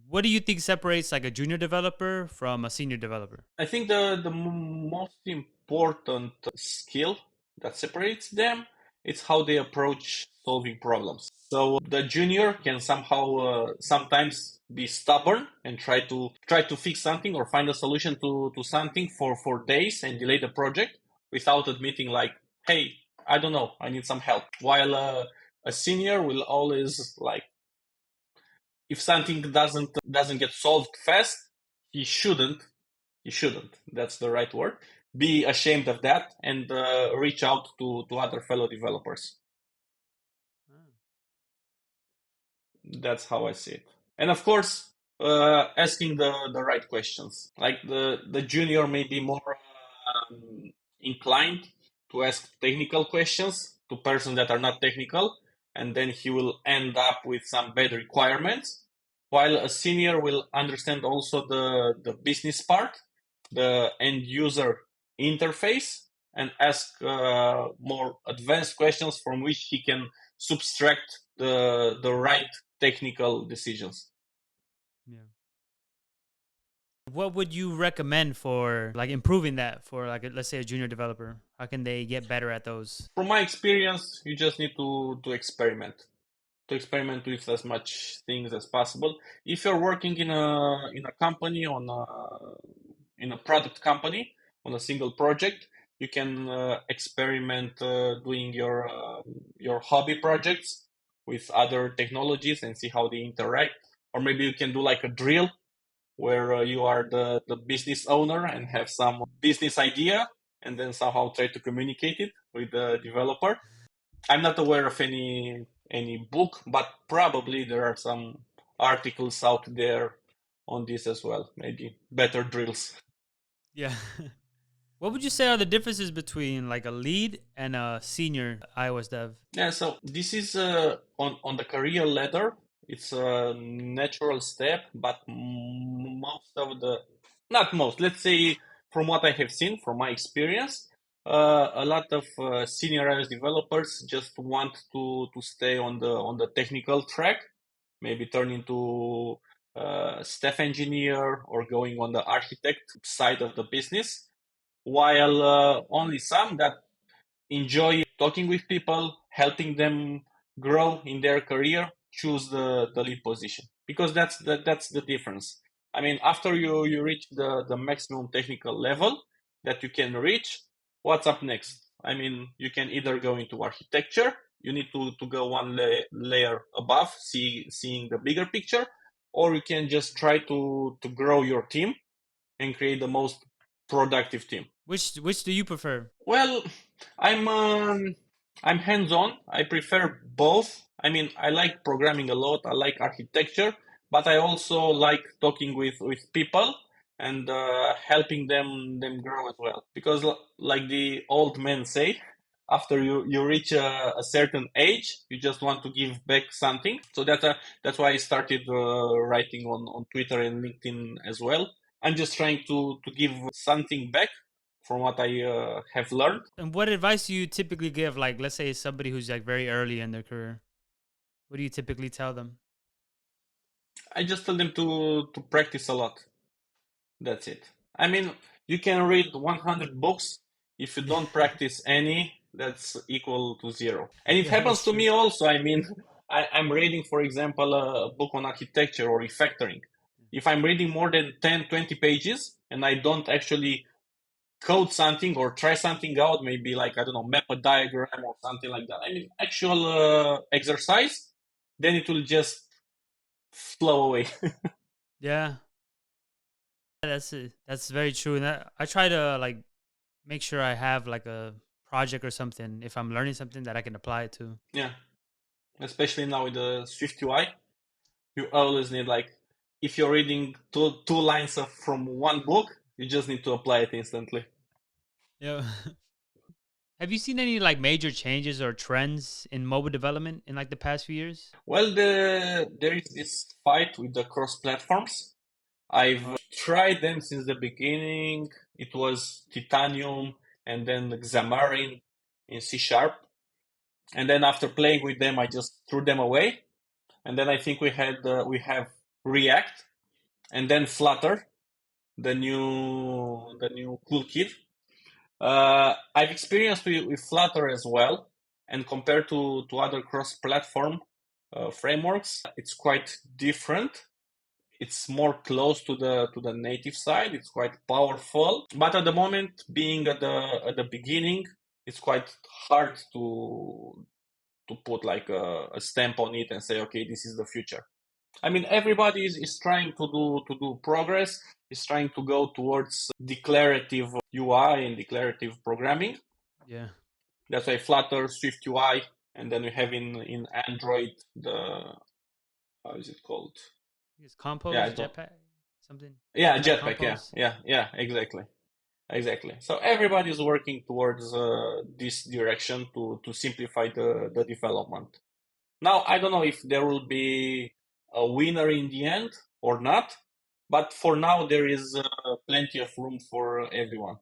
What do you think separates like a junior developer from a senior developer? I think the most important skill that separates them is how they approach solving problems. So the junior can somehow sometimes be stubborn and try to fix something or find a solution to something for days and delay the project without admitting like, hey, I don't know, I need some help. While a senior will always like, if something doesn't get solved fast, he shouldn't he shouldn't, that's the right word, be ashamed of that and reach out to other fellow developers. Ah. That's how I see it. And of course, asking the right questions. Like the junior may be more inclined to ask technical questions to persons that are not technical, and then he will end up with some bad requirements. While a senior will understand also the business part, the end user interface, and ask more advanced questions from which he can subtract the right technical decisions. Yeah. What would you recommend for like improving that for like let's say a junior developer? How can they get better at those? From my experience, you just need to experiment. To experiment with as much things as possible. If you're working in a company in a product company on a single project, you can experiment doing your hobby projects with other technologies and see how they interact. Or maybe you can do like a drill where you are the business owner and have some business idea and then somehow try to communicate it with the developer. I'm not aware of any book, but probably there are some articles out there on this as well. Maybe better drills. Yeah. What would you say are the differences between like a lead and a senior iOS dev? Yeah, so this is on the career ladder. It's a natural step, but most of the not most. Let's say from what I have seen, from my experience, a lot of senior iOS developers just want to stay on the technical track, maybe turn into staff engineer or going on the architect side of the business, while only some that enjoy talking with people, helping them grow in their career, choose the lead position because that's the difference. I mean, after you reach the maximum technical level that you can reach, what's up next? I mean, you can either go into architecture, you need to go one layer above, seeing the bigger picture, or you can just try to grow your team and create the most productive team. Which do you prefer? Well, I'm um, I'm hands-on. I prefer both. I mean, I like programming a lot. I like architecture, but I also like talking with people and helping them grow as well. Because, like the old men say, after you reach a certain age, you just want to give back something. So that's why I started writing on Twitter and LinkedIn as well. I'm just trying to give something back from what I have learned. And what advice do you typically give like let's say somebody who's like very early in their career? What do you typically tell them? I just tell them to practice a lot. That's it. I mean, you can read 100 books. If you don't practice any, that's equal to zero. And it Yeah, happens that's to true. me also. I mean, I'm reading, for example, a book on architecture or refactoring. If I'm reading more than 10, 20 pages and I don't actually code something or try something out, maybe like, I don't know, map a diagram or something like that. I mean, actual exercise, then it will just flow away. Yeah, that's it. That's very true. And I try to like make sure I have like a project or something if I'm learning something that I can apply it to. Yeah, especially now with the Swift UI, you always need like, if you're reading two lines from one book, you just need to apply it instantly. Yeah. Have you seen any like major changes or trends in mobile development in like the past few years? Well, there is this fight with the cross platforms. I've Oh, tried them since the beginning. It was Titanium and then Xamarin in C Sharp. And then after playing with them, I just threw them away. And then I think we have React. and then Flutter, the new cool kid. I've experienced with Flutter as well, and compared to other cross-platform frameworks, it's quite different. It's more close to the native side. It's quite powerful, but at the moment, being at the beginning, it's quite hard to put like a stamp on it and say, okay, this is the future. I mean, everybody is trying to do progress, is trying to go towards declarative UI and declarative programming. Yeah. That's why Flutter, Swift UI, and then we have in Android the, how is it called? It's Yeah, I Compose, don't. Jetpack, something. Yeah, Jetpack Jetpack. Yeah, Compose. yeah, yeah. Exactly. So everybody is working towards this direction to simplify the development. Now, I don't know if there will be a winner in the end or not, but for now, there is plenty of room for everyone.